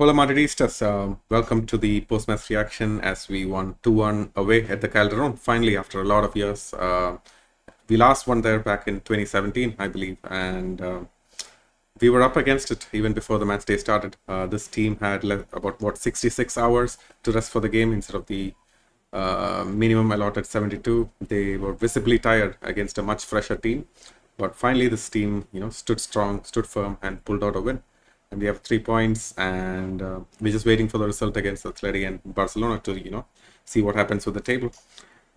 Hola Madridistas, welcome to the post-match reaction as we won 2-1 away at the Calderon. Finally, after a lot of years, we last won there back in 2017, I believe, and we were up against it even before the match day started. This team had about 66 hours to rest for the game instead of the minimum allotted 72. They were visibly tired against a much fresher team, but finally this team, stood strong, stood firm, and pulled out a win. And we have 3 points, and we're just waiting for the result against Atleti and Barcelona to, see what happens with the table.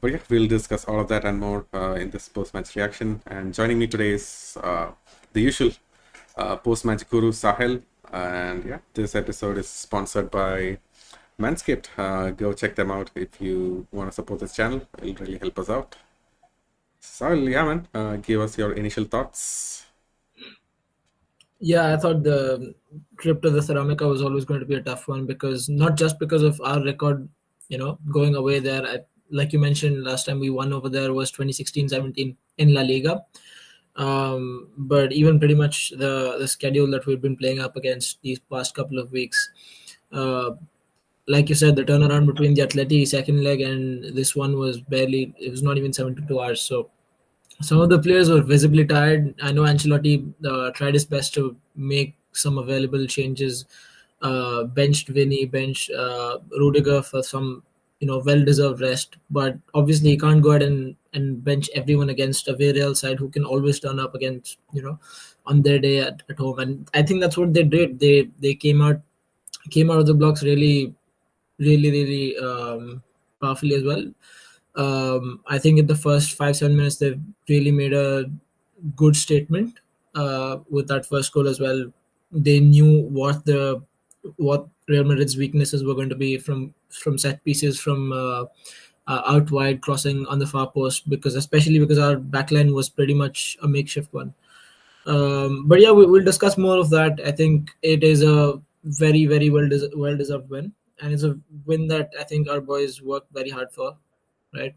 But yeah, we'll discuss all of that and more in this post-match reaction. And joining me today is the usual post-match guru Sahil. And yeah, this episode is sponsored by Manscaped. Go check them out if you want to support this channel. It'll really help us out. Sahil, yeah, man, give us your initial thoughts. Yeah, I thought the trip to the Ceramica was always going to be a tough one because not just because of our record, going away there. Like you mentioned last time we won over there was 2016-17 in La Liga. But even pretty much the schedule that we've been playing up against these past couple of weeks. Like you said, the turnaround between the Atleti second leg and this one was it was not even 72 hours. So some of the players were visibly tired. I know Ancelotti tried his best to make some available changes. Benched Vinny, benched Rudiger for some, well-deserved rest. But obviously, he can't go ahead and bench everyone against a Villarreal side who can always turn up against, on their day at home. And I think that's what they did. They came out of the blocks really powerfully as well. I think in the first 5-7 minutes they've really made a good statement with that first goal as well. They knew what Real Madrid's weaknesses were going to be from set pieces, from out wide crossing on the far post, especially because our backline was pretty much a makeshift one. But yeah, we'll discuss more of that. I think it is a very well deserved win, and it's a win that I think our boys worked very hard for, right?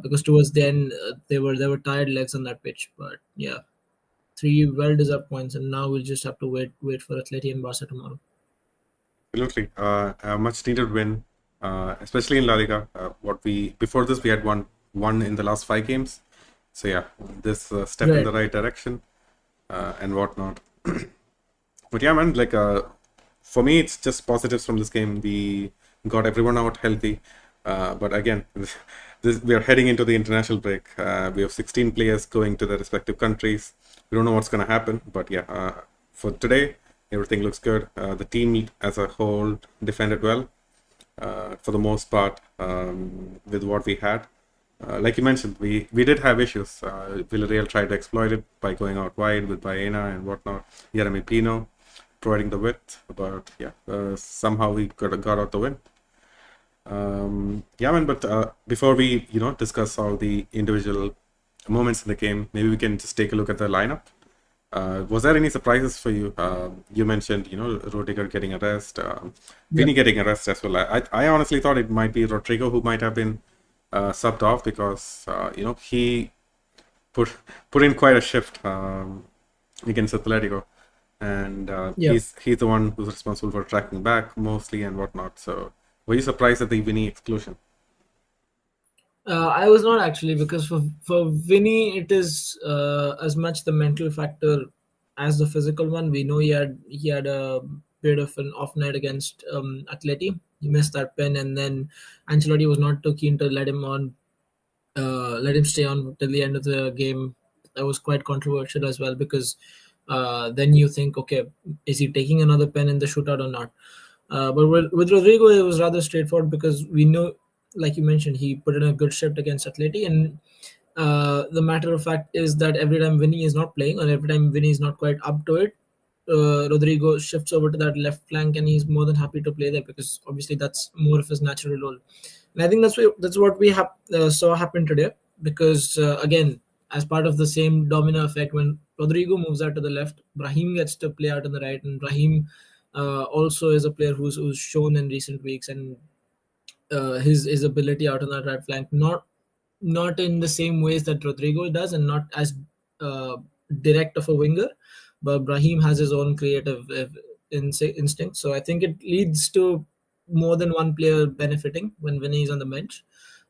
Because towards the end they were tired legs on that pitch. But yeah, three well deserved points, and now we'll just have to wait for Atleti and Barca tomorrow. Absolutely, a much needed win, especially in La Liga. What we before this we had won in the last 5 games, so yeah, this step in the right direction and whatnot. But yeah, man, like for me, it's just positives from this game. We got everyone out healthy, but again, we are heading into the international break. We have 16 players going to their respective countries. We don't know what's going to happen, but yeah, for today, everything looks good. The team as a whole defended well for the most part with what we had. Like you mentioned, we did have issues. Villarreal tried to exploit it by going out wide with Baena and whatnot. Jeremy Pino providing the width, but yeah, somehow we got out the win. Yeah, man. But before we discuss all the individual moments in the game, maybe we can just take a look at the lineup. Was there any surprises for you? You mentioned, Rudiger getting a rest, Vinny getting a rest as well. I honestly thought it might be Rodrigo who might have been subbed off because, he put in quite a shift against Atletico. And he's the one who's responsible for tracking back mostly and whatnot. So were you surprised at the Vinny exclusion? I was not actually, because for Vinny it is as much the mental factor as the physical one. We know he had a bit of an off night against Atleti. He missed that pen, and then Ancelotti was not too keen to let him stay on till the end of the game. That was quite controversial as well, because then you think, okay, is he taking another pen in the shootout or not? But with Rodrigo, it was rather straightforward, because we know, like you mentioned, he put in a good shift against Atleti, and the matter of fact is that every time Vinny is not playing, or every time Vinny is not quite up to it, Rodrigo shifts over to that left flank, and he's more than happy to play there, because obviously that's more of his natural role. And I think that's what we saw happen today, because again, as part of the same domino effect, when Rodrigo moves out to the left, Brahim gets to play out on the right, and Brahim also is a player who's shown in recent weeks, and his ability out on that right flank, not in the same ways that Rodrigo does, and not as direct of a winger, but Brahim has his own creative instinct. So I think it leads to more than one player benefiting when Vinny is on the bench.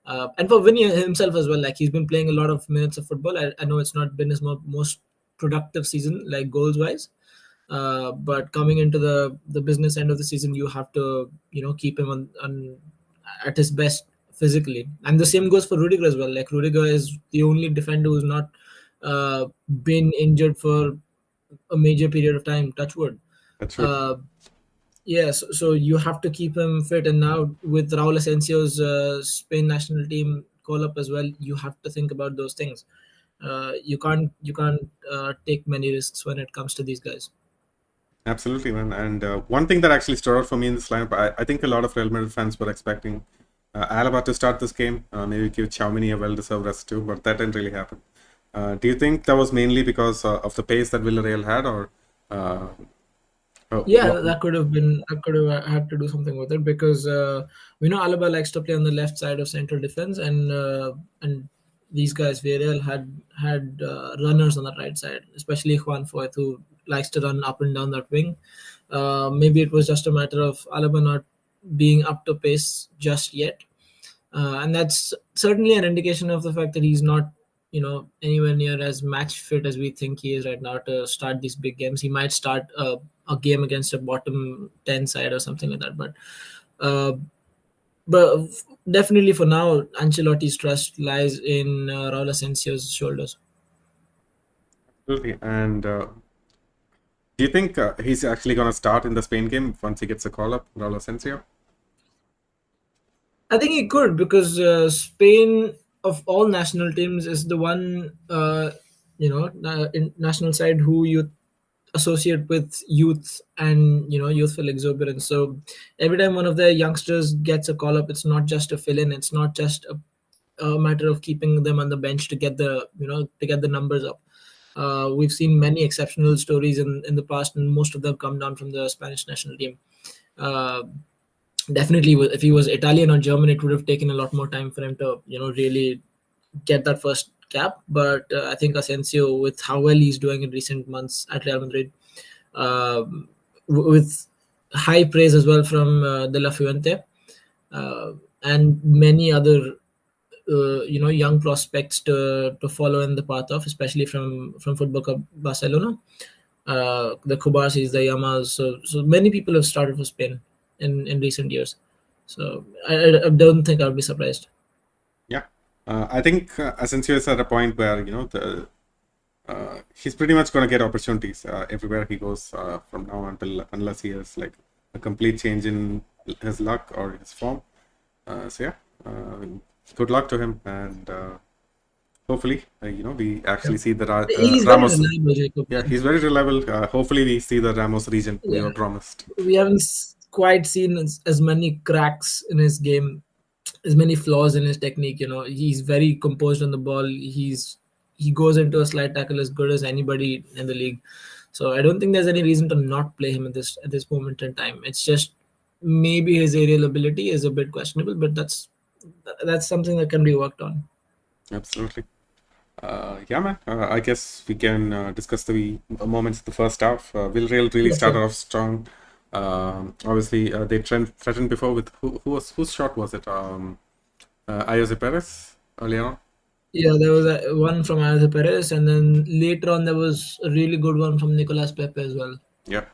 And for Vinny himself as well, like he's been playing a lot of minutes of football. I know it's not been his most productive season, like goals wise. But coming into the business end of the season, you have to keep him on at his best physically, and the same goes for Rudiger as well. Like Rudiger is the only defender who's not been injured for a major period of time. Touch wood. That's true. Uh, yes, so you have to keep him fit, and now with Raul Asensio's Spain national team call up as well, you have to think about those things. You can't take many risks when it comes to these guys. Absolutely, man. And one thing that actually stood out for me in this lineup, I think a lot of Real Madrid fans were expecting Alaba to start this game. Maybe give Tchouaméni a well-deserved rest too, but that didn't really happen. Do you think that was mainly because of the pace that Villarreal had, or uh, Yeah, what? that could have been. I could have had to do something with it because we know Alaba likes to play on the left side of central defense, and these guys Villarreal had runners on the right side, especially Juan Foyth, who likes to run up and down that wing. Maybe it was just a matter of Alaba not being up to pace just yet, and that's certainly an indication of the fact that he's not anywhere near as match fit as we think he is right now to start these big games. He might start a game against a bottom 10 side or something like that, uh, but definitely for now Ancelotti's trust lies in Raul Asensio's shoulders. Absolutely. And do you think he's actually going to start in the Spain game once he gets a call up, Raul Asensio? I think he could because Spain, of all national teams, is the one national side who you associate with youth and youthful exuberance. So every time one of their youngsters gets a call up, it's not just a fill in. It's not just a matter of keeping them on the bench to get the numbers up. We've seen many exceptional stories in the past, and most of them come down from the Spanish national team. Uh, Definitely, if he was Italian or German, it would have taken a lot more time for him to really get that first cap. But I think Asensio, with how well he's doing in recent months at Real Madrid, with high praise as well from De La Fuente uh, and many other young prospects to follow in the path of, especially from Football Club Barcelona, the Kubarsis, the Yamas. So many people have started for Spain in recent years. So I don't think I'll be surprised. Yeah. I think Asensio is at a point where, he's pretty much going to get opportunities everywhere he goes from now until unless he has like a complete change in his luck or his form. So yeah, good luck to him, and hopefully we actually see the He's very Ramos. reliable, Jacob. Yeah, he's very reliable. Hopefully we see the Ramos region we Yeah, were promised. we haven't quite seen as many cracks in his game, as many flaws in his technique. He's very composed on the ball. He goes into a slide tackle as good as anybody in the league. So I don't think there's any reason to not play him at this moment in time. It's just maybe his aerial ability is a bit questionable, but that's something that can be worked on. Absolutely. Yeah, man. I guess we can discuss the moments of the first half. Villarreal really Yeah, started sure. off strong. Obviously, they threatened before with whose shot was it? Ayoze Perez earlier on. Yeah, there was one from Ayoze Perez, and then later on there was a really good one from Nicolas Pepe as well. Yeah,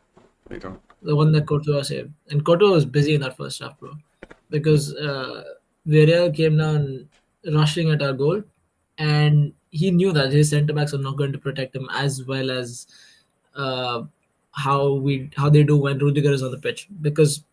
right on. The one that Courtois saved. And Courtois was busy in that first half, bro. Because Villarreal came down rushing at our goal, and he knew that his centre backs are not going to protect him as well as uh, how they do when Rudiger is on the pitch. Because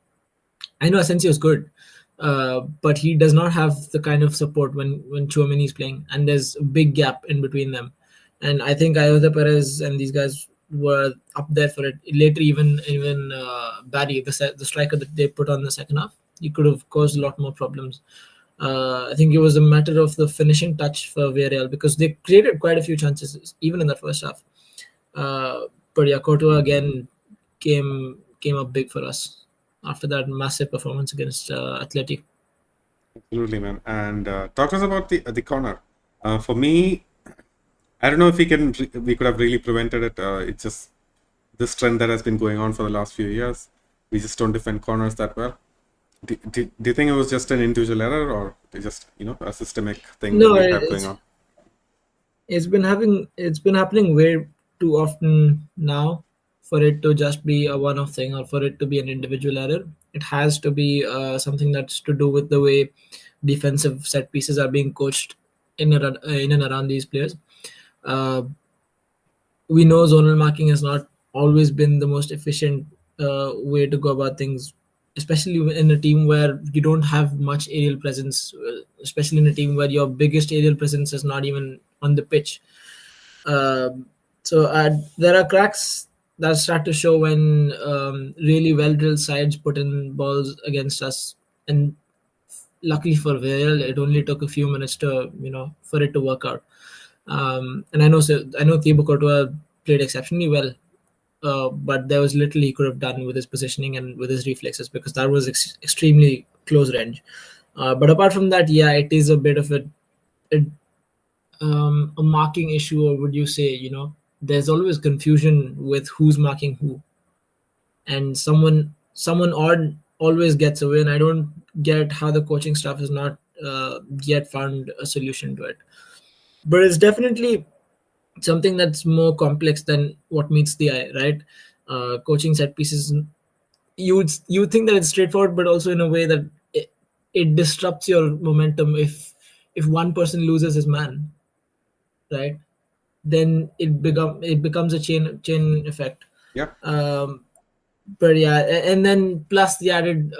I know Asensio is good, but he does not have the kind of support when Chouameni is playing, and there's a big gap in between them. And I think Ayoze Perez and these guys were up there for it. Later, even Barry, the striker that they put on the second half, he could have caused a lot more problems. I think it was a matter of the finishing touch for Villarreal because they created quite a few chances even in the first half. But yeah, Courtois again came up big for us after that massive performance against Atleti. Absolutely, man. And talk to us about the corner. For me, I don't know if we could have really prevented it. It just this trend that has been going on for the last few years. We just don't defend corners that well. Do you think it was just an individual error, or just a systemic thing that No, we have going on? it's been happening way too often now for it to just be a one-off thing or for it to be an individual error. It has to be something that's to do with the way defensive set pieces are being coached in and around these players. Uh, we know zonal marking has not always been the most efficient way to go about things, especially in a team where you don't have much aerial presence, especially in a team where your biggest aerial presence is not even on the pitch. So there are cracks that start to show when really well drilled sides put in balls against us, and luckily for Villarreal, it only took a few minutes to for it to work out. And I know Thibaut Courtois played exceptionally well, but there was little he could have done with his positioning and with his reflexes because that was extremely close range. But apart from that, yeah, it is a bit of a, a marking issue, or would you say, there's always confusion with who's marking who, and someone odd always gets away, and I don't get how the coaching staff has not yet found a solution to it. But it's definitely something that's more complex than what meets the eye, right? Coaching set pieces, you would think that it's straightforward, but also in a way that it disrupts your momentum if one person loses his man, right? Then it becomes a chain effect. Yeah. But yeah, and then plus the added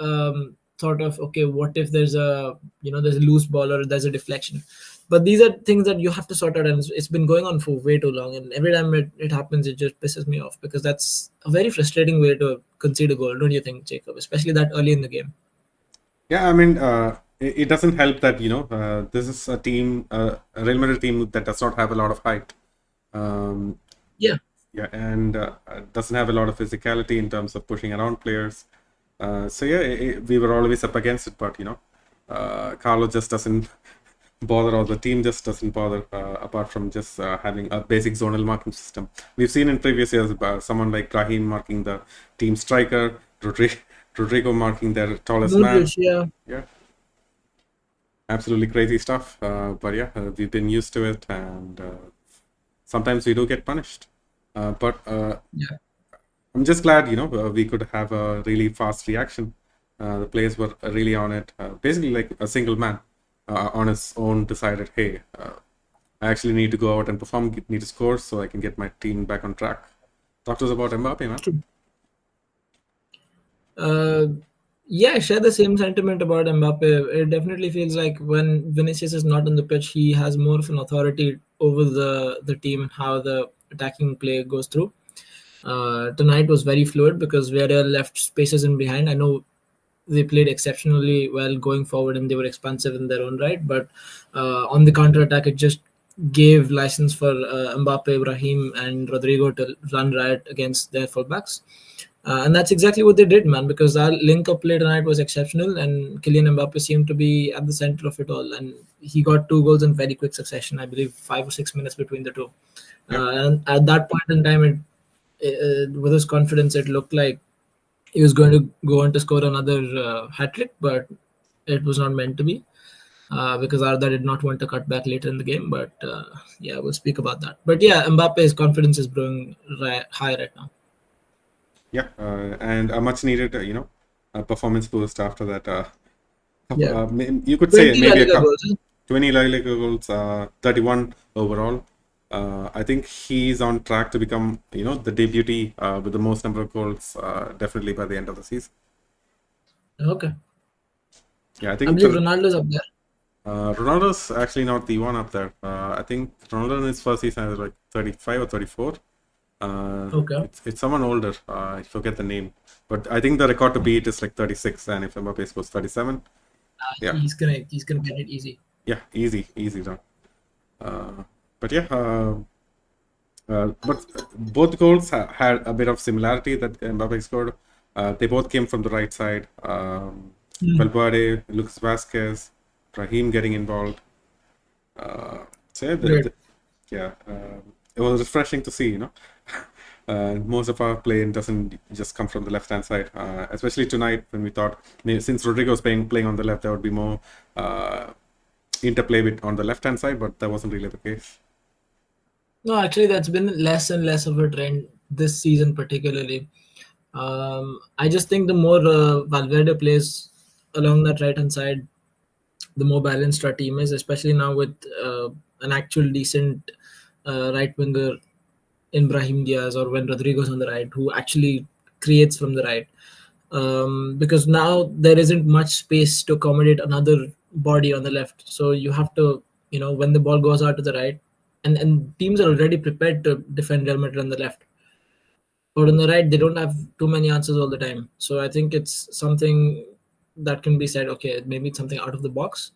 sort of, okay, what if there's there's a loose ball or there's a deflection, but these are things that you have to sort out, and it's been going on for way too long, and every time it happens, it just pisses me off because that's a very frustrating way to concede a goal, don't you think, Jacob, especially that early in the game? Yeah, I mean, it doesn't help that this is a team, a Real Madrid team that does not have a lot of height. Um, Yeah. yeah, and doesn't have a lot of physicality in terms of pushing around players. So yeah, we were always up against it, but Carlo just doesn't bother, or the team just doesn't bother. Apart from just having a basic zonal marking system, we've seen in previous years someone like Rahim marking the team striker, Rodrigo marking their tallest man. Modric, yeah. Yeah, absolutely crazy stuff. But yeah, we've been used to it, and sometimes we do get punished. But Yeah. I'm just glad, we could have a really fast reaction. The players were really on it. Basically, like a single man on his own decided, hey, I actually need to go out and perform, need to score so I can get my team back on track. Talk to us about Mbappe, man. True. Yeah, I share the same sentiment about Mbappe. It definitely feels like when Vinicius is not on the pitch, he has more of an authority over the team and how the attacking play goes through. Tonight was very fluid because Villarreal left spaces in behind. I know they played exceptionally well going forward and they were expansive in their own right, but on the counter attack, it just gave license for Mbappe, Ibrahim, and Rodrigo to run riot against their fullbacks. And that's exactly what they did, man, because our link-up play tonight was exceptional, and Kylian Mbappe seemed to be at the center of it all. And he got two goals in very quick succession, I believe 5 or 6 minutes between the two. Yeah. And at that point in time, with his confidence, it looked like he was going to go on to score another hat trick, but it was not meant to be because Arda did not want to cut back later in the game. But yeah, we'll speak about that. But yeah, Mbappe's confidence is growing high right now. Yeah, and a much needed, performance boost after that. Yeah. You could say 20 La maybe a Liga couple, goals. 20 La Liga goals, 31 overall. I think he's on track to become, the debutee with the most number of goals, definitely by the end of the season. Okay. Yeah, I I think believe Ronaldo's up there. Ronaldo's actually not the one up there. I think Ronaldo in his first season was like 35 or 34. Okay. It's someone older. I forget the name, but I think the record to beat is like 36, and if Mbappe scores 37, yeah, He's gonna get it easy. yeah, easy done. But yeah, but both goals had a bit of similarity that Mbappe scored. They both came from the right side. Valverde, Lucas Vasquez, Raheem getting involved. So yeah, Great. yeah, it was refreshing to see, Most of our play doesn't just come from the left-hand side, especially tonight when we thought since Rodrigo was playing on the left, there would be more interplay on the left-hand side, but that wasn't really the case. No, actually, that's been less and less of a trend this season, particularly. I just think the more Valverde plays along that right hand side, the more balanced our team is, especially now with an actual decent right winger in Brahim Diaz, or when Rodrigo's on the right, who actually creates from the right. Because now there isn't much space to accommodate another body on the left. So you have to, when the ball goes out to the right, and teams are already prepared to defend Real Madrid on the left. But on the right, they don't have too many answers all the time. So I think it's something that can be said, okay, maybe it's something out of the box.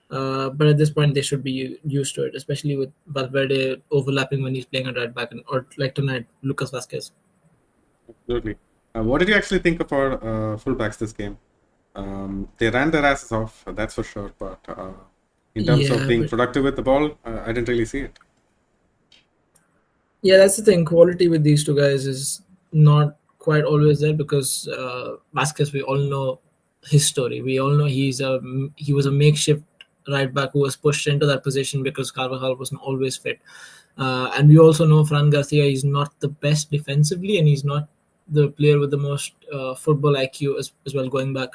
But at this point, they should be used to it, especially with Valverde overlapping when he's playing at right back, or like tonight, Lucas Vasquez. Absolutely. What did you actually think of our fullbacks this game? They ran their asses off, that's for sure. But in terms of being productive with the ball, I didn't really see it. Yeah, that's the thing. Quality with these two guys is not quite always there, because Vasquez, we all know his story. We all know he was a makeshift right back who was pushed into that position because Carvajal wasn't always fit. And we also know Fran Garcia is not the best defensively, and he's not the player with the most football IQ as well going back.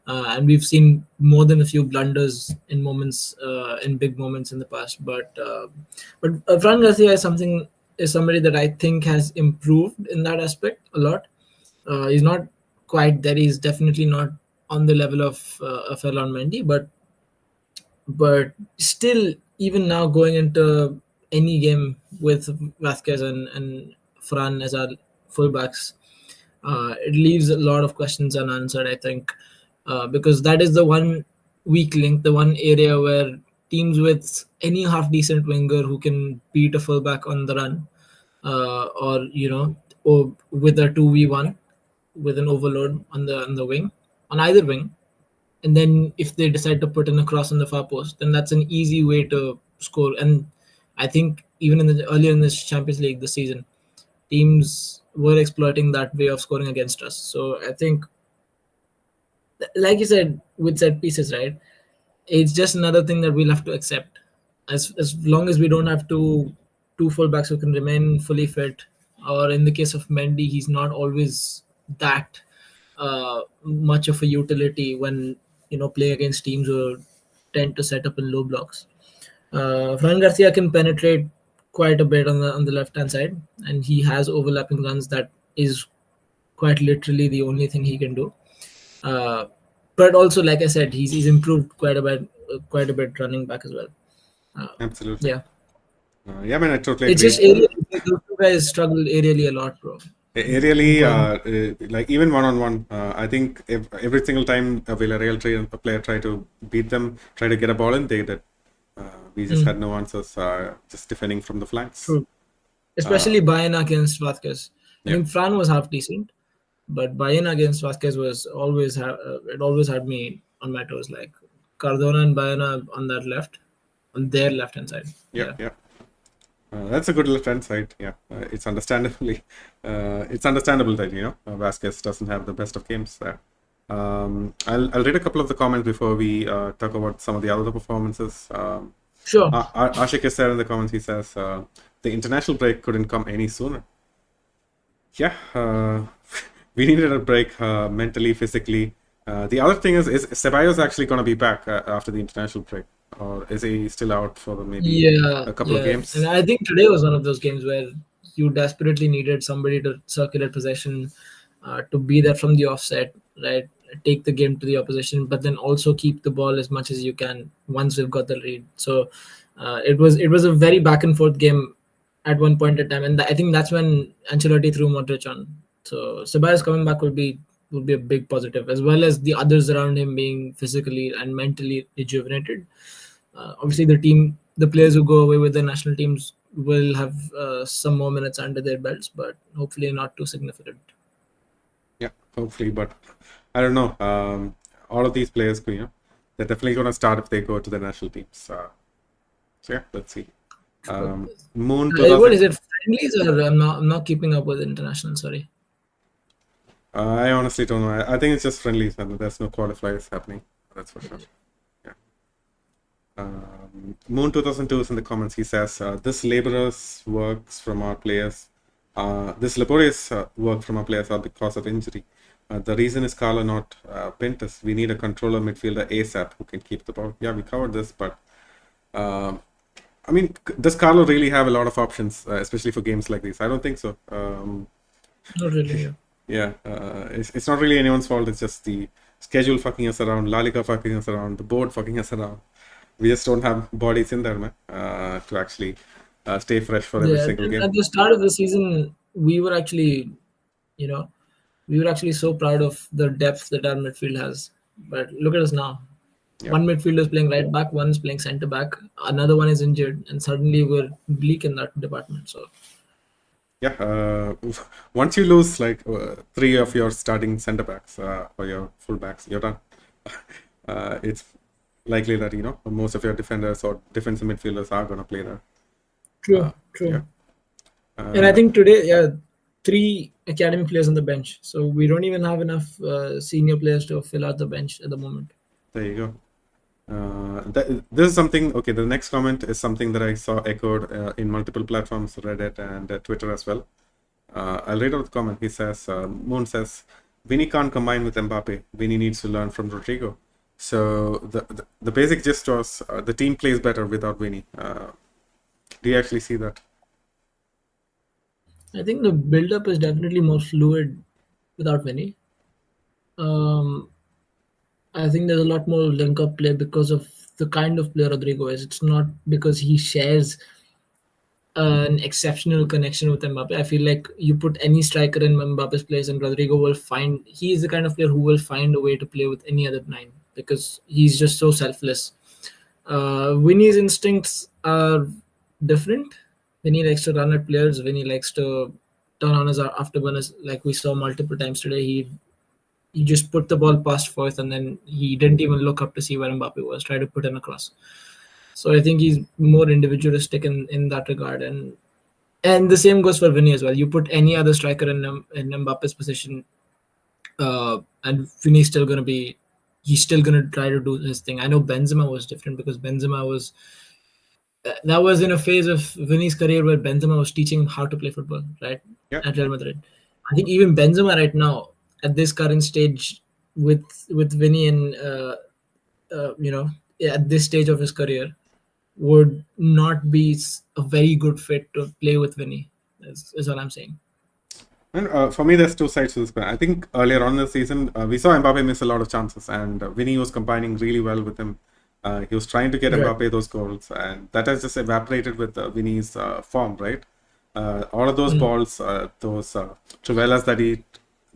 And we've seen more than a few blunders in moments, in big moments in the past. But Fran Garcia is somebody that I think has improved in that aspect a lot. He's not quite there. He's definitely not on the level of Ferland Mendy, but still, even now going into any game with Vasquez and Fran as our fullbacks, it leaves a lot of questions unanswered, I think, because that is the one weak link, the one area where teams with any half decent winger who can beat a fullback on the run, or with a 2v1 with an overload on the wing, on either wing, and then if they decide to put in a cross on the far post, then that's an easy way to score. And I think even earlier in this Champions League this season, teams were exploiting that way of scoring against us. So I think, like you said, with set pieces, right? It's just another thing that we'll have to accept. As long as we don't have two fullbacks who can remain fully fit, or in the case of Mendy, he's not always that much of a utility when playing against teams who tend to set up in low blocks. Fran Garcia can penetrate quite a bit on the left hand side, and he has overlapping runs that is quite literally the only thing he can do. But also, like I said, he's improved quite a bit running back as well. Absolutely. Yeah. Yeah, man, I totally It's agree. just aerially, those two guys struggle aerially a lot, bro. Aerially, like even one-on-one, I think every single time a Villarreal player try to beat them, try to get a ball in, they did. We just had no answers, just defending from the flanks. True. Especially Bayern against Vasquez. I Yeah. mean, Fran was half decent, but Bayern against Vasquez was always it always had me on my toes. Like Cardona and Bayern on that left, on their left hand side. Yeah. That's a good left hand side. Yeah, it's understandable that Vasquez doesn't have the best of games there. I'll read a couple of the comments before we talk about some of the other performances. Sure. Ashik is there in the comments. He says the international break couldn't come any sooner. Yeah, we needed a break mentally, physically. The other thing is Ceballos actually going to be back after the international break, or is he still out for maybe a couple of games? And I think today was one of those games where you desperately needed somebody to circulate possession, to be there from the offset, right? Take the game to the opposition, but then also keep the ball as much as you can once we've got the lead. So it was a very back and forth game at one point in time, and I think that's when Ancelotti threw Modric on. So Ceballos coming back would be a big positive, as well as the others around him being physically and mentally rejuvenated. Obviously, the players who go away with the national teams will have some more minutes under their belts, but hopefully not too significant. Yeah, hopefully, but I don't know. All of these players, they're definitely going to start if they go to the national teams. So yeah, let's see. Moon What is 2000. it? Friendlies or I'm not keeping up with international. Sorry. I honestly don't know. I think it's just friendlies and there's no qualifiers happening. That's for sure. Yeah. Moon 2002 is in the comments. He says, "This laborers works from our players. This laborious work from our players are because of injury. The reason is Carlo, not Pintus. We need a controller midfielder ASAP who can keep the ball." Yeah, we covered this, but I mean, does Carlo really have a lot of options, especially for games like these? I don't think so. Not really. Yeah. Yeah, it's not really anyone's fault. It's just the schedule fucking us around, La Liga fucking us around, the board fucking us around. We just don't have bodies in there, man, to actually stay fresh for every Yeah. single game. At the start of the season, we were actually, you know, we were actually so proud of the depth that our midfield has. But look at us now. Yeah, One midfielder is playing right back, one is playing centre back, another one is injured, and suddenly we're bleak in that department. So yeah. Once you lose like three of your starting centre backs or your full backs, you're done. It's likely that most of your defenders or defensive midfielders are gonna play there. true, Yeah. true. And I think today, yeah, three academy players on the bench. So we don't even have enough senior players to fill out the bench at the moment. There you go. This is something. Okay, the next comment is something that I saw echoed in multiple platforms, Reddit and Twitter as well. I'll read out the comment. He says, Moon says, Vinny can't combine with Mbappe. Vinny needs to learn from Rodrigo. So the basic gist was the team plays better without Vinny. Do you actually see that? I think the build-up is definitely more fluid without Vinny. I think there's a lot more link-up play because of the kind of player Rodrigo is. It's not because he shares an exceptional connection with Mbappe. I feel like you put any striker in Mbappe's place, and Rodrigo will find. He is the kind of player who will find a way to play with any other nine because he's just so selfless. Vinny's instincts are different. Vinny likes to run at players. Vinny likes to turn on his afterburners, like we saw multiple times today. He just put the ball past Foyth, and then he didn't even look up to see where Mbappe was, try to put in across. So I think he's more individualistic in that regard, and the same goes for Vinny as well. You put any other striker in Mbappe's position, and Vinny's still gonna be, he's still gonna try to do his thing. I know Benzema was different because Benzema was that was in a phase of Vinny's career where Benzema was teaching him how to play football, right? Yeah. At Real Madrid. I think even Benzema right now, at this current stage, with Vinny and at this stage of his career, would not be a very good fit to play with Vinny. Is what I'm saying. And for me, there's two sides to this. I think earlier on in the season, we saw Mbappe miss a lot of chances, and Vinny was combining really well with him. He was trying to get Right. Mbappe those goals, and that has just evaporated with Vinny's form, right? All of those balls, those Trivelas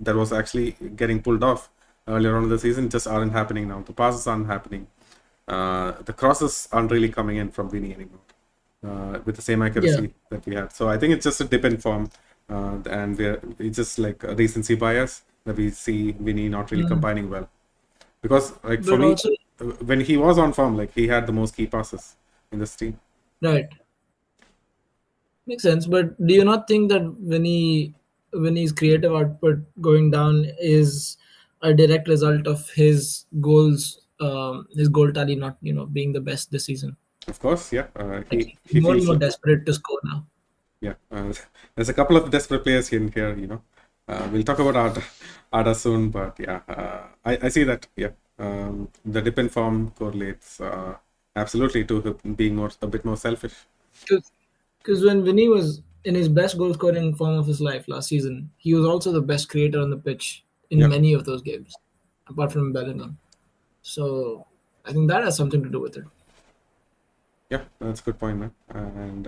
that was actually getting pulled off earlier on in the season just aren't happening now. The passes aren't happening. The crosses aren't really coming in from Vinny anymore with the same accuracy that we had. So I think it's just a dip in form, and it's just like a recency bias that we see Vinny not really combining well. Because like for But me, also, when he was on form, like he had the most key passes in this team. right, makes sense. But do you not think that Vinny's creative output going down is a direct result of his goals, his goal tally not being the best this season? Of course, yeah. Like He he's more and feels more desperate to score now. yeah. There's a couple of desperate players in here. We'll talk about Ada soon, but yeah, I see that. Yeah, the dip in form correlates absolutely to him being a bit more selfish. Because when Vinny was in his best goal scoring form of his life last season, he was also the best creator on the pitch in Yeah. many of those games, apart from Bellingham. So I think that has something to do with it. Yeah, that's a good point, man. And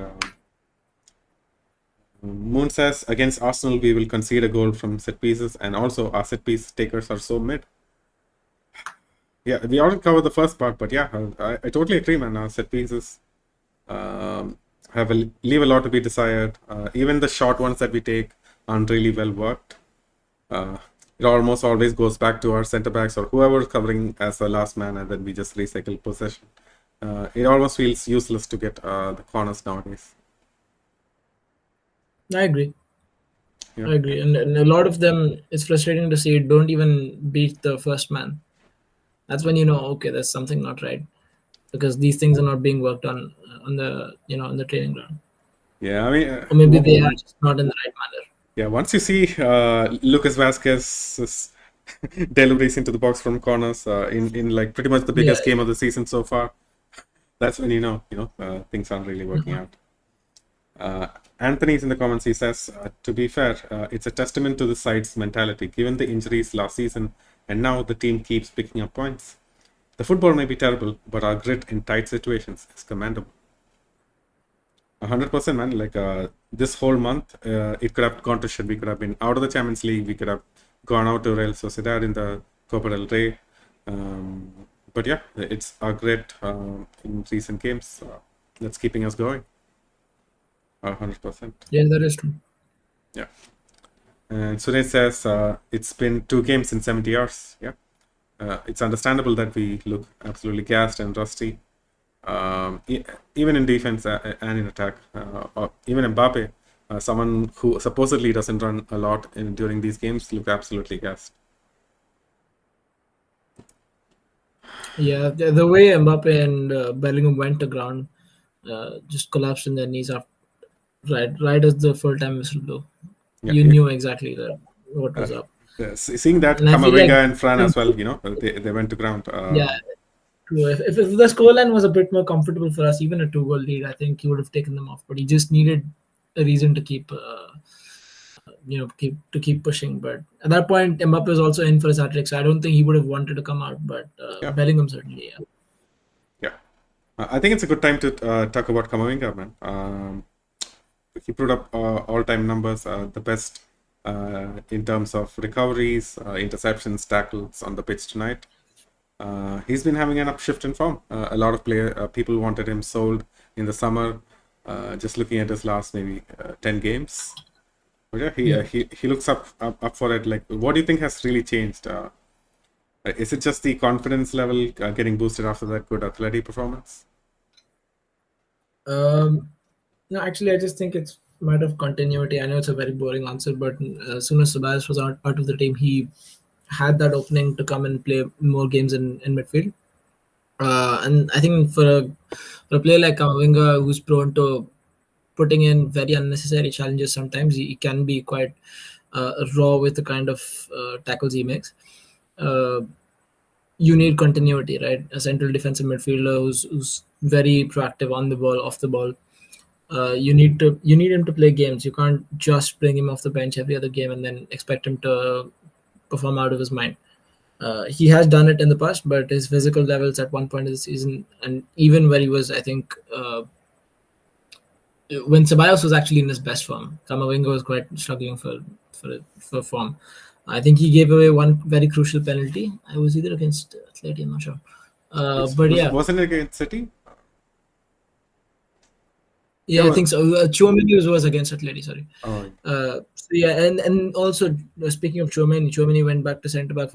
Moon says against Arsenal we will concede a goal from set pieces, and also our set piece takers are so mid. Yeah, we already covered the first part, but yeah, I totally agree, man. Our set pieces leave a lot to be desired. Even the short ones that we take aren't really well worked. It almost always goes back to our centre backs or whoever's covering as the last man, and then we just recycle possession. it almost feels useless to get the corners nowadays. I agree. Yeah, I agree. And a lot of them, it's frustrating to see, don't even beat the first man. That's when you know, okay, there's something not right, because these things are not being worked on the on the training ground, yeah. I mean, or maybe they are just not in the right manner. yeah. Once you see Lucas Vasquez's deliveries into the box from corners in like pretty much the Yeah. biggest game of the season so far, that's when things aren't really working Mhm. out. Anthony's in the comments. He says, to be fair, it's a testament to the side's mentality. Given the injuries last season, and now the team keeps picking up points. The football may be terrible, but our grit in tight situations is commendable. 100%, man. Like this whole month, it could have gone to shit. We could have been out of the Champions League. We could have gone out to Real Sociedad in the Copa del Rey. But yeah, it's our grit in recent games that's keeping us going. 100%. Yeah, that is true. Yeah. And Suresh says it's been 2 games in 70 hours. Yeah. It's understandable that we look absolutely gassed and rusty. Even in defense and in attack. Or even Mbappe, someone who supposedly doesn't run a lot during these games, looked absolutely gassed. Yeah, the way Mbappe and Bellingham went to ground, just collapsed in their knees after, right as the full time whistle blew. Yeah. You knew exactly what Uh, was up. Seeing that And I feel like, Kamavinga and Fran as well, they went to ground. yeah, true. If the scoreline was a bit more comfortable for us, even a 2 goal lead, I think he would have taken them off. But he just needed a reason to keep pushing. But at that point, Mbappe was also in for his hat trick, so I don't think he would have wanted to come out. But Yeah. Bellingham certainly, yeah. Yeah. I think it's a good time to talk about Kamavinga, man. He put up all-time numbers, the best in terms of recoveries, interceptions, tackles on the pitch tonight. He's been having an upshift in form. A lot of people wanted him sold in the summer. Just looking at his last maybe 10 games. But yeah, he looks up for it. Like, what do you think has really changed? Is it just the confidence level getting boosted after that good athletic performance? No, actually, I just think it's a matter of continuity. I know it's a very boring answer, but as soon as Tobias was out of the team, he had that opening to come and play more games in midfield. And I think for a player like Kamavinga, who's prone to putting in very unnecessary challenges, sometimes he can be quite raw with the kind of tackles he makes. Uh, you need continuity, right? A central defensive midfielder who's very proactive on the ball, off the ball. You need him to play games. You can't just bring him off the bench every other game and then expect him to perform out of his mind. He has done it in the past, but his physical levels at one point of the season, and even where he was, I think, when Ceballos was actually in his best form, Camavinga was quite struggling for form. I think he gave away one very crucial penalty. I was either against Atleti, I'm not sure. But yeah, Wasn't it against City? Yeah, yeah, I think so. Chouameni was against Atleti, sorry. oh, So yeah, and also speaking of Chouameni went back to centre back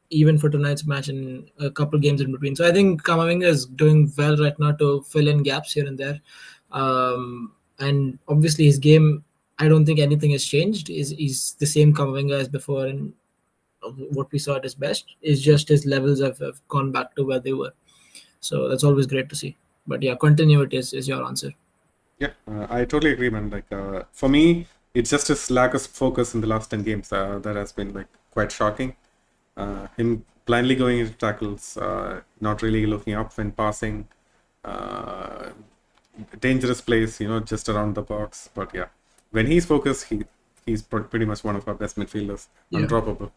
even for tonight's match and a couple games in between. So I think Kamavinga is doing well right now to fill in gaps here and there. And obviously his game, I don't think anything has changed. He's the same Kamavinga as before, and what we saw at his best is just his levels have gone back to where they were. So that's always great to see. But yeah, continuity is your answer. yeah, I totally agree, man. Like, for me, it's just his lack of focus in the last 10 games that has been like quite shocking. Him blindly going into tackles, not really looking up when passing, uh, dangerous plays, just around the box. But yeah, when he's focused, he's pretty much one of our best midfielders, Yeah. undroppable.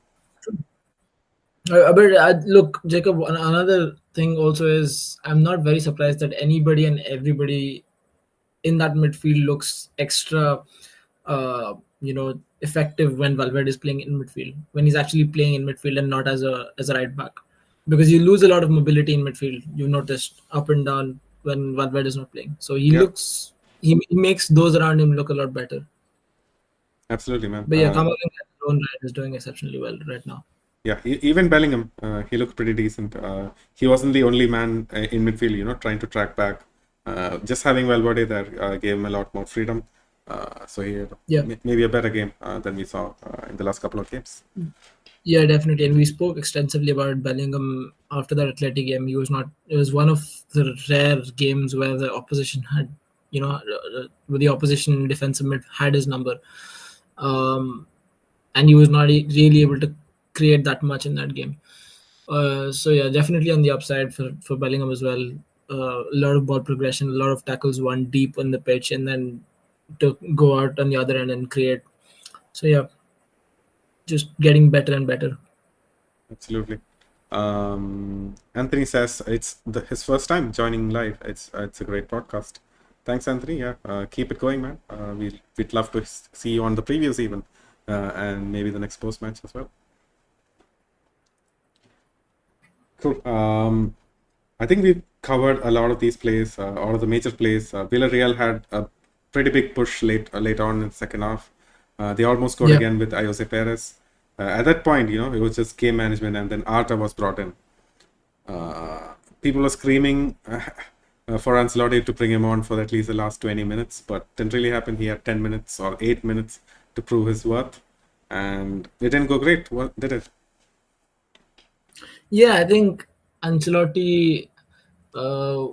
But look, Jacob, another thing also is I'm not very surprised that anybody and everybody in that midfield looks extra, effective when Valverde is playing in midfield, when he's actually playing in midfield and not as a right back, because you lose a lot of mobility in midfield. You noticed up and down when Valverde is not playing. So Yeah, he makes those around him look a lot better. absolutely, man. But yeah, Kamavinga in his own right is doing exceptionally well right now. Yeah, even Bellingham, he looked pretty decent. He wasn't the only man in midfield, trying to track back. Just having Valverde there gave him a lot more freedom. So he had Yeah. maybe a better game than we saw in the last couple of games. Yeah, definitely. And we spoke extensively about Bellingham after that Athletic game. He was not. It was one of the rare games where the opposition had, where the opposition defensive mid had his number, and he was not really able to create that much in that game. So yeah, definitely on the upside for Bellingham as well. A lot of ball progression, a lot of tackles won deep on the pitch, and then to go out on the other end and create. So yeah, just getting better and better. Absolutely. Anthony says his first time joining live. It's a great podcast. Thanks, Anthony. Yeah, keep it going, man. We'd love to see you on the previews even, and maybe the next post match as well. Cool. I think we've covered a lot of these plays, all of the major plays. Villarreal had a pretty big push late on in the second half. They almost scored Yeah. again with Jose Perez. At that point, it was just game management, and then Arta was brought in. People were screaming for Ancelotti to bring him on for at least the last 20 minutes, but didn't really happen. He had 10 minutes or 8 minutes to prove his worth, and it didn't go great. What did it? Yeah, I think Ancelotti, uh,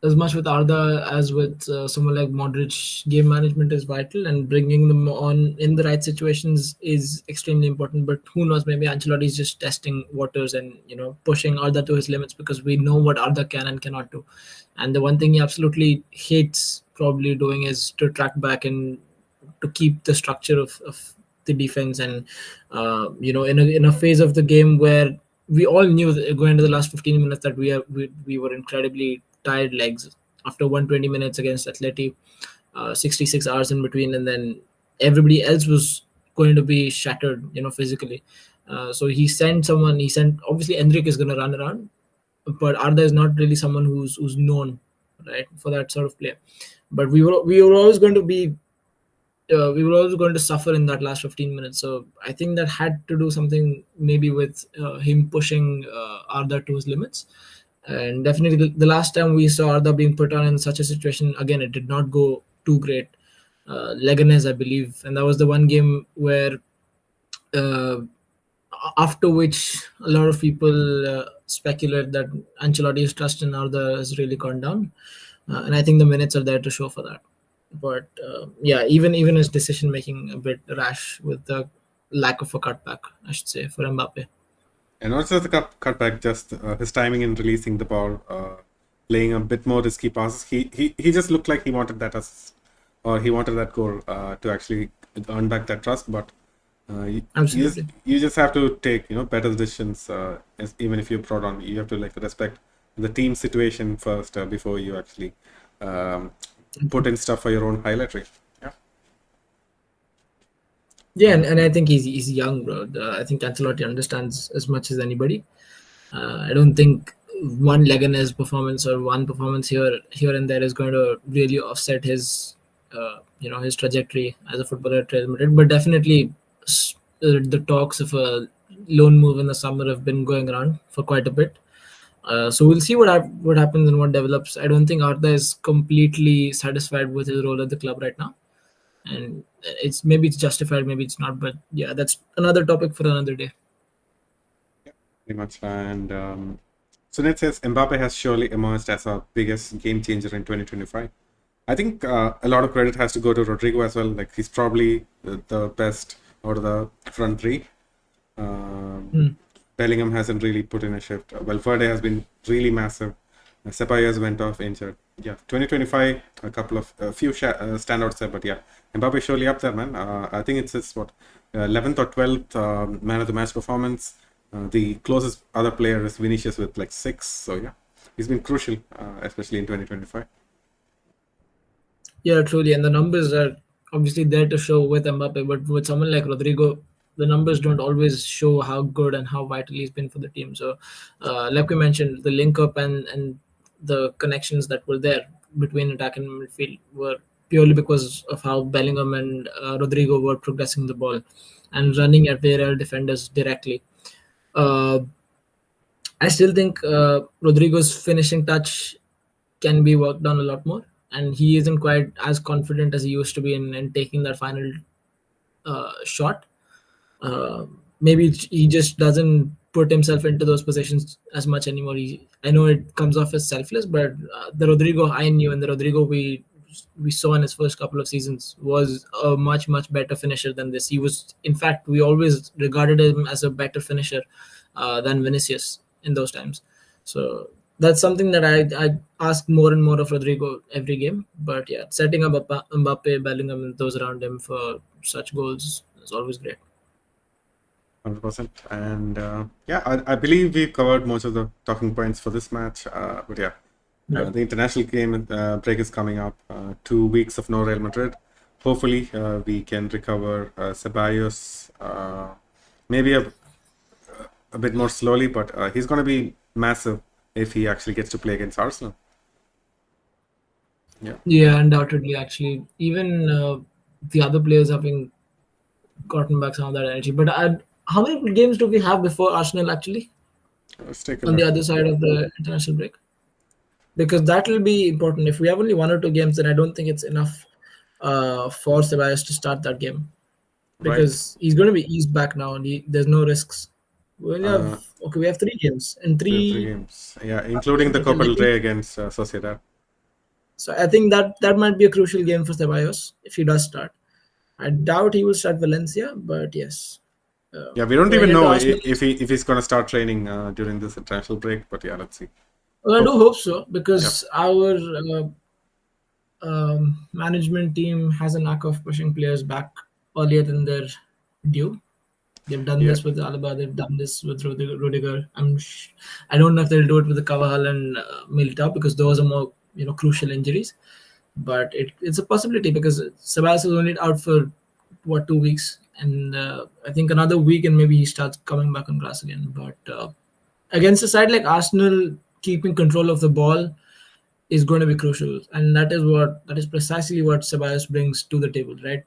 as much with Arda as with someone like Modric, game management is vital, and bringing them on in the right situations is extremely important. But who knows? Maybe Ancelotti is just testing waters and pushing Arda to his limits, because we know what Arda can and cannot do. And the one thing he absolutely hates probably doing is to track back and to keep the structure of the defense. And in a phase of the game where we all knew that going into the last 15 minutes that we were incredibly tired legs after 120 minutes against Atleti, 66 hours in between, and then everybody else was going to be shattered, physically. So he sent, obviously Endrick is going to run around, but Arda is not really someone who's known, right, for that sort of play. But we were always going to be we were always going to suffer in that last 15 minutes. So I think that had to do something maybe with him pushing Arda to his limits. And definitely the last time we saw Arda being put on in such a situation, again, it did not go too great. Leganes, I believe, and that was the one game where uh, after which a lot of people speculate that Ancelotti's trust in Arda has really gone down, and I think the minutes are there to show for that. But yeah, even his decision making a bit rash with the lack of a cutback, I should say, for Mbappe. And not just the cutback, just his timing in releasing the ball, playing a bit more risky passes. He just looked like he wanted that assist, or he wanted that goal to actually earn back that trust. But Absolutely. you just have to take better decisions. Even if you're brought on, you have to like respect the team situation first before you actually put in stuff for your own highlight reel. Yeah. Yeah, and I think he's young, bro. I think Ancelotti understands as much as anybody. I don't think one Leganes performance or one performance here and there is going to really offset his his trajectory as a footballer at Real Madrid. But definitely, the talks of a loan move in the summer have been going around for quite a bit. So we'll see what happens and what develops. I don't think Arda is completely satisfied with his role at the club right now, and maybe it's justified, maybe it's not. But yeah, that's another topic for another day. Pretty much. And Sunit says Mbappe has surely emerged as our biggest game changer in 2025. I think a lot of credit has to go to Rodrigo as well. Like he's probably the best out of the front three. Hmm. Bellingham hasn't really put in a shift. Valverde has been really massive. Ceballos went off injured. Yeah, 2025, a few standouts there, but yeah, Mbappe surely up there, man. I think it's his 11th or 12th man of the match performance. The closest other player is Vinicius with like 6. So yeah, he's been crucial, especially in 2025. Yeah, truly, and the numbers are obviously there to show with Mbappe, but with someone like Rodrigo, the numbers don't always show how good and how vital he's been for the team. So, like we mentioned, the link up and the connections that were there between attack and midfield were purely because of how Bellingham and Rodrigo were progressing the ball and running at Villarreal defenders directly. Uh, I still think Rodrigo's finishing touch can be worked on a lot more, and he isn't quite as confident as he used to be in taking that final shot. Uh, Maybe he just doesn't put himself into those positions as much anymore. I know it comes off as selfless, but the Rodrigo I knew and the Rodrigo we saw in his first couple of seasons was a much better finisher than this. He was, in fact, we always regarded him as a better finisher than Vinicius in those times. So that's something that I ask more and more of Rodrigo every game. But yeah, setting up Mbappe, Bellingham, and those around him for such goals is always great. 100%. And yeah, I believe we covered most of the talking points for this match. But yeah, the international game break is coming up. 2 weeks of no Real Madrid. Hopefully, we can recover Ceballos. Maybe a bit more slowly, but he's going to be massive if he actually gets to play against Arsenal. Yeah. Yeah, undoubtedly. Actually, even the other players having gotten back some of that energy. But how many games do we have before Arsenal actually Let's take a on the look. other side of the international break? Because that will be important. If we have only 1 or 2 games, then I don't think it's enough for Ceballos to start that game Right. because he's going to be eased back now, and there's no risks. We only have Uh, okay. We have 3 games and we have three three. games. Yeah, including the Okay, Copa let del me. Rey against Sociedad. So I think that might be a crucial game for Ceballos if he does start. I doubt he will start Valencia, but yes, Yeah, we don't going even into know Arsenal. if he's going to start training during this international break. But yeah, let's see. Well, I do Hope. hope so Yeah. because our management team has a knack of pushing players back earlier than their due. They've done Yeah. this with Alaba. They've done this with Rudiger. I don't know if they'll do it with the Cavajal and Militao because those are more crucial injuries. But it's a possibility because Ceballos is only out for 2 weeks, and I think another week and maybe he starts coming back on grass again. But against a side like Arsenal, keeping control of the ball is going to be crucial, and that is precisely what Ceballos brings to the table, right?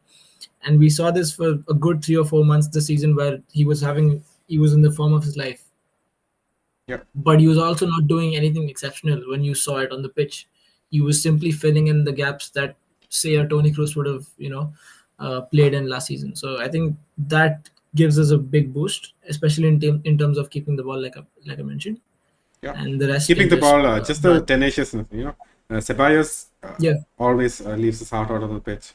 And we saw this for a good 3 or 4 months this season where he was in the form of his life, Yeah. but he was also not doing anything exceptional when you saw it on the pitch. He was simply filling in the gaps that say a Tony Cruz would have played in last season. So I think that gives us a big boost, especially in terms of keeping the ball like I mentioned, Yeah. and the rest Keeping can the just ball, just the run. tenaciousness. Ceballos Yeah, always leaves his heart out of the pitch.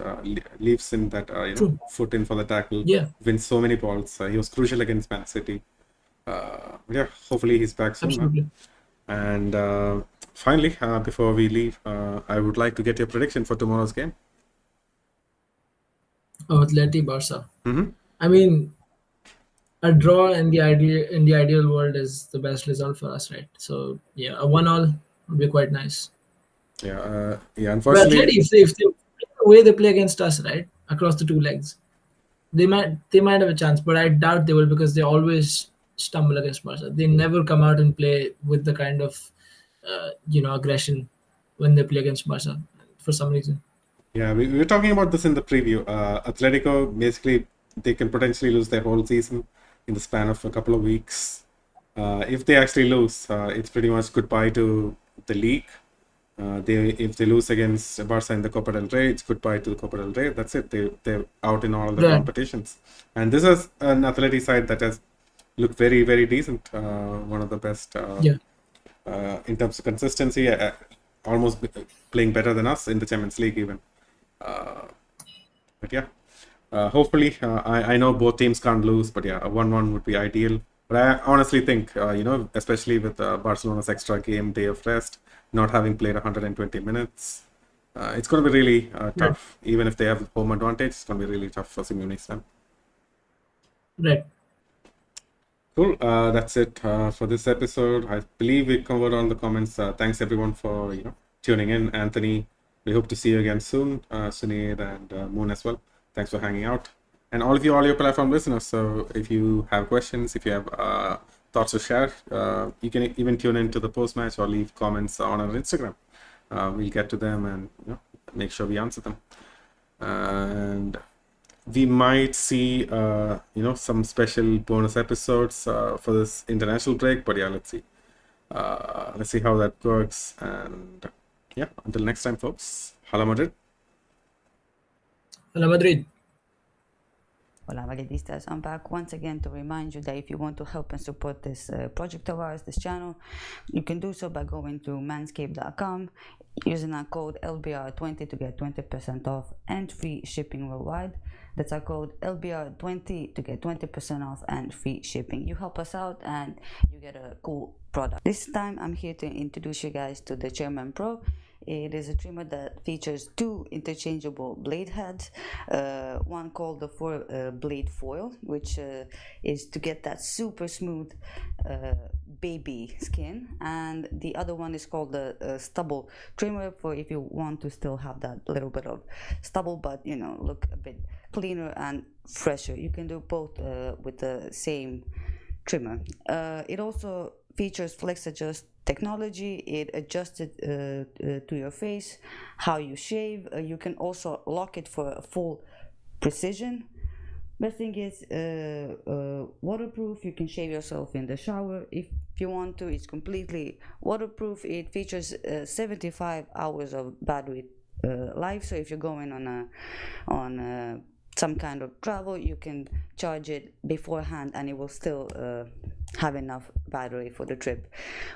Leaves in that true. foot in for the tackle. Yeah, Wins so many balls. He was crucial against Man City. Yeah. Hopefully he's back soon, man. absolutely. And finally, before we leave, I would like to get your prediction for tomorrow's game. Oh, Atleti Barca. Mm-hmm. I mean, a draw in the ideal world is the best result for us, right? So yeah, a 1-1 would be quite nice. Yeah. Yeah. But Unfortunately, Atleti, if they play the way they play against us, right, across the 2 legs, they might have a chance, but I doubt they will because they always stumble against Barca. They never come out and play with the kind of aggression when they play against Barca for some reason. yeah, we were talking about this in the preview. Atletico, basically, they can potentially lose their whole season in the span of a couple of weeks. If they actually lose, it's pretty much goodbye to the league. If they lose against Barca in the Copa del Rey, it's goodbye to the Copa del Rey. That's it. They're out in all the Right. competitions. And this is an Atleti side that has looked very, very decent. One of the best Yeah. in terms of consistency, almost playing better than us in the Champions League even. But yeah, hopefully, I know both teams can't lose, but yeah, a 1-1 would be ideal. But I honestly think, especially with Barcelona's extra game, day of rest, not having played 120 minutes, it's going to be really Right. tough. Even if they have home advantage, it's going to be really tough for Simeone's team. Right. Cool. That's it for this episode. I believe we covered all the comments. Thanks everyone for tuning in. Anthony, we hope to see you again soon. Sunil and Moon as well. Thanks for hanging out. And all of you, all your platform listeners. So if you have questions, if you have thoughts to share, you can even tune into the post match or leave comments on our Instagram. We'll get to them and make sure we answer them. And we might see some special bonus episodes for this international break. But yeah, let's see. Let's see how that works. And yeah, until next time, folks. Hala Madrid. Hala Madrid. Hola Madridistas, I'm back once again to remind you that if you want to help and support this project of ours, this channel, you can do so by going to manscaped.com, using our code LBR20 to get 20% off and free shipping worldwide. That's our code LBR20 to get 20% off and free shipping. You help us out and you get a cool product. This time I'm here to introduce you guys to the Chairman Pro. It is a trimmer that features two interchangeable blade heads, one called the 4-blade foil, which is to get that super smooth baby skin, and the other one is called the stubble trimmer, for if you want to still have that little bit of stubble but look a bit cleaner and fresher. You can do both with the same trimmer. It also features flex adjust technology. It adjusts it to your face, how you shave. You can also lock it for a full precision. Best thing is waterproof. You can shave yourself in the shower if you want to. It's completely waterproof. It features 75 hours of battery life, so if you're going on some kind of travel, you can charge it beforehand and it will still have enough battery for the trip.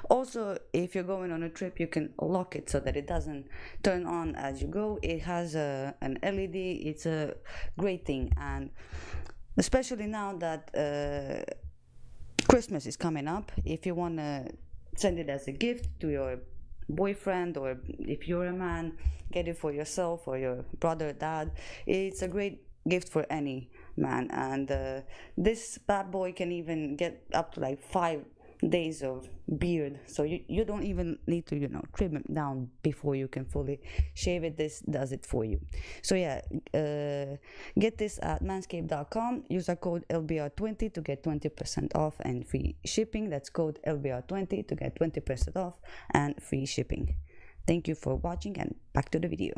Also, if you're going on a trip, you can lock it so that it doesn't turn on as you go. It has an LED. It's a great thing, and especially now that Christmas is coming up, if you want to send it as a gift to your boyfriend, or if you're a man, get it for yourself or your brother, dad. It's a great gift for any man, and this bad boy can even get up to like 5 days of beard, so you don't even need to trim it down before you can fully shave it. This does it for you. So yeah, get this at manscaped.com. use our code LBR20 to get 20% off and free shipping. That's code LBR20 to get 20% off and free shipping. Thank you for watching, and back to the video.